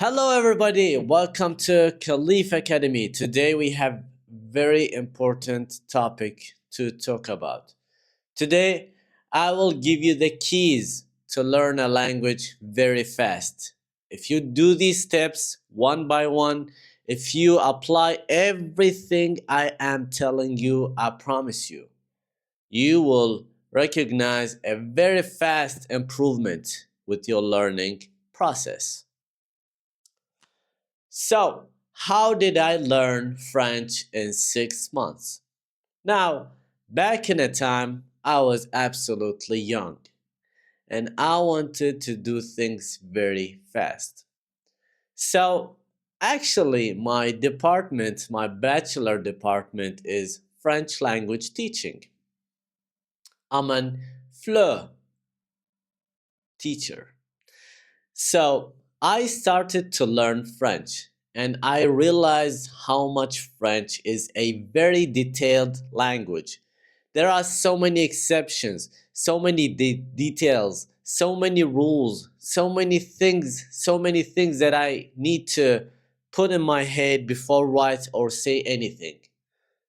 Hello everybody, welcome to Khlaifacademy. Today we have very important topic to talk about. Today I will give you the keys to learn a language very fast. If you do these steps one by one, if you apply everything I am telling you, I promise you, you will recognize a very fast improvement with your learning process. So, how did I learn French in 6 months? Now, back in a time, I was absolutely young and I wanted to do things very fast. So, actually, my bachelor department is French language teaching. I'm an FLE teacher. So I started to learn French and I realized how much French is a very detailed language. There are so many exceptions, so many details, so many rules, so many things that I need to put in my head before write or say anything.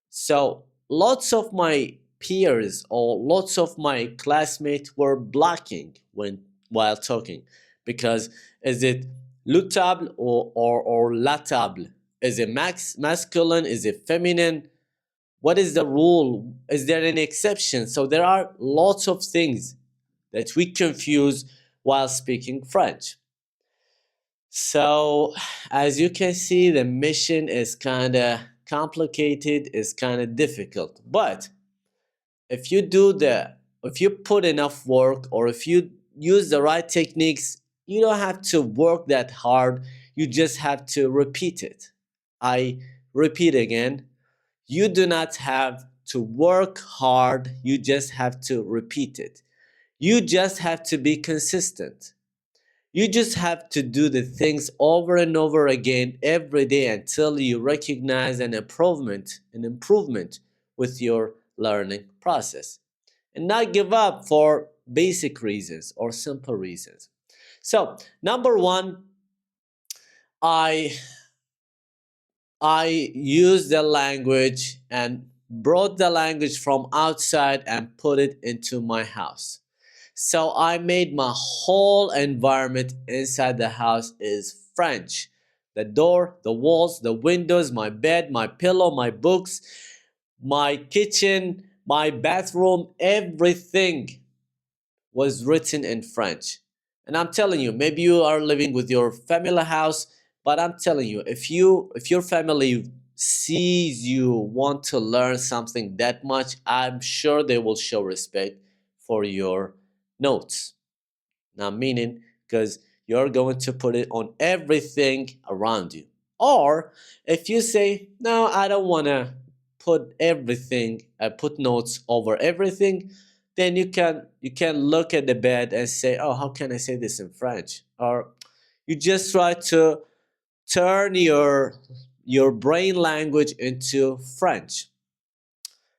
So lots of my peers or lots of my classmates were blocking when while talking because is it le table or la table? Is it masculine? Is it feminine? What is the rule? Is there any exception? So there are lots of things that we confuse while speaking French. So, as you can see, the mission is kind of complicated, is kind of difficult. But if you if you put enough work or if you use the right techniques, you don't have to work that hard. You just have to repeat it. I repeat again, you do not have to work hard. You just have to repeat it. You just have to be consistent. You just have to do the things over and over again every day until you recognize an improvement with your learning process. And not give up for basic reasons or simple reasons. So, number one, I I used the language and brought the language from outside and put it into my house. So I made my whole environment inside the house is French. The door, the walls, the windows, my bed, my pillow, my books, my kitchen, my bathroom, everything was written in French. And I'm telling you, maybe you are living with your family house, but I'm telling you, if your family sees you want to learn something that much, I'm sure they will show respect for your notes. Now, meaning because you're going to put it on everything around you. Or if you say, no, I don't want to put everything, put notes over everything, then you can look at the bed and say, oh, how can I say this in French? Or you just try to turn your brain language into French.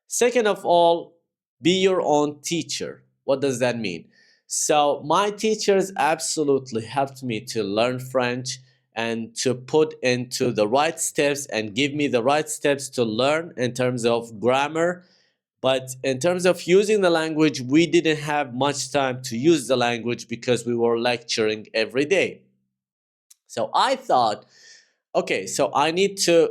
Second of all, be your own teacher. What does that mean? So, my teachers absolutely helped me to learn French and to put into the right steps and give me the right steps to learn in terms of grammar. But in terms of using the language, we didn't have much time to use the language because we were lecturing every day. So I thought, okay, so I need to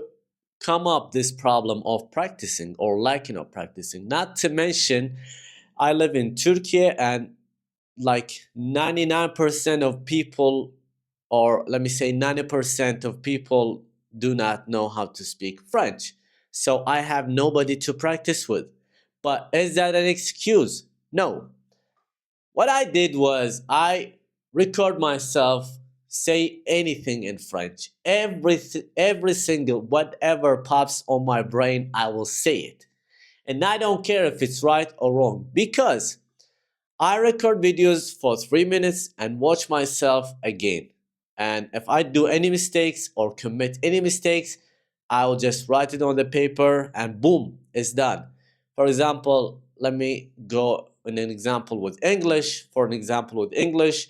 come up this problem of practicing or lacking of practicing. Not to mention, I live in Turkey and like 99% of people, or let me say 90% of people, do not know how to speak French. So I have nobody to practice with. But is that an excuse? No. What I did was I record myself say anything in French. Every single whatever pops on my brain, I will say it. And I don't care if it's right or wrong because I record videos for 3 minutes and watch myself again. And if I do any mistakes or commit any mistakes, I will just write it on the paper and boom, it's done. For example, let me go in an example with English. For an example with English,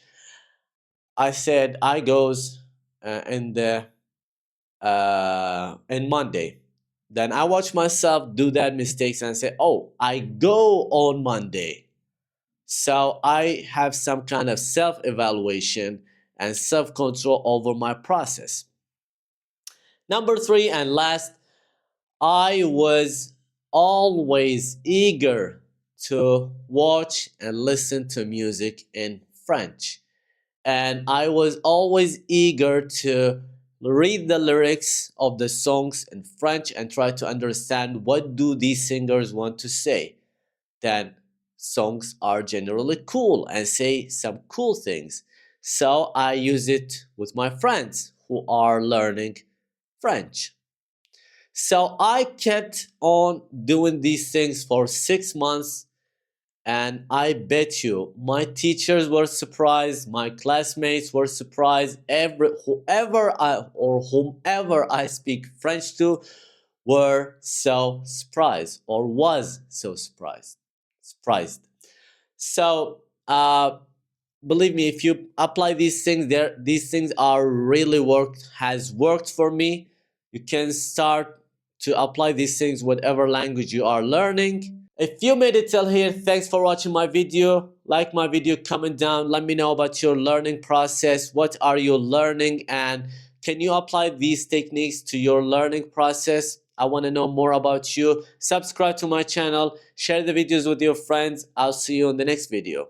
I said I goes in Monday. Then I watch myself do that mistakes and say, oh, I go on Monday. So I have some kind of self-evaluation and self-control over my process. Number three and last, I was always eager to watch and listen to music in French. And I was always eager to read the lyrics of the songs in French and try to understand what do these singers want to say. Then songs are generally cool and say some cool things. So I use it with my friends who are learning French. So I kept on doing these things for 6 months, and I bet you my teachers were surprised, my classmates were surprised, whomever I speak French to were so surprised or was so surprised. So believe me, if you apply these things, these things are really has worked for me. You can start to apply these things whatever language you are learning. If you made it till here, thanks for watching my video. Like my video, comment down, let me know about your learning process. What are you learning, and can you apply these techniques to your learning process? I want to know more about you. Subscribe to my channel, share the videos with your friends. I'll see you in the next video.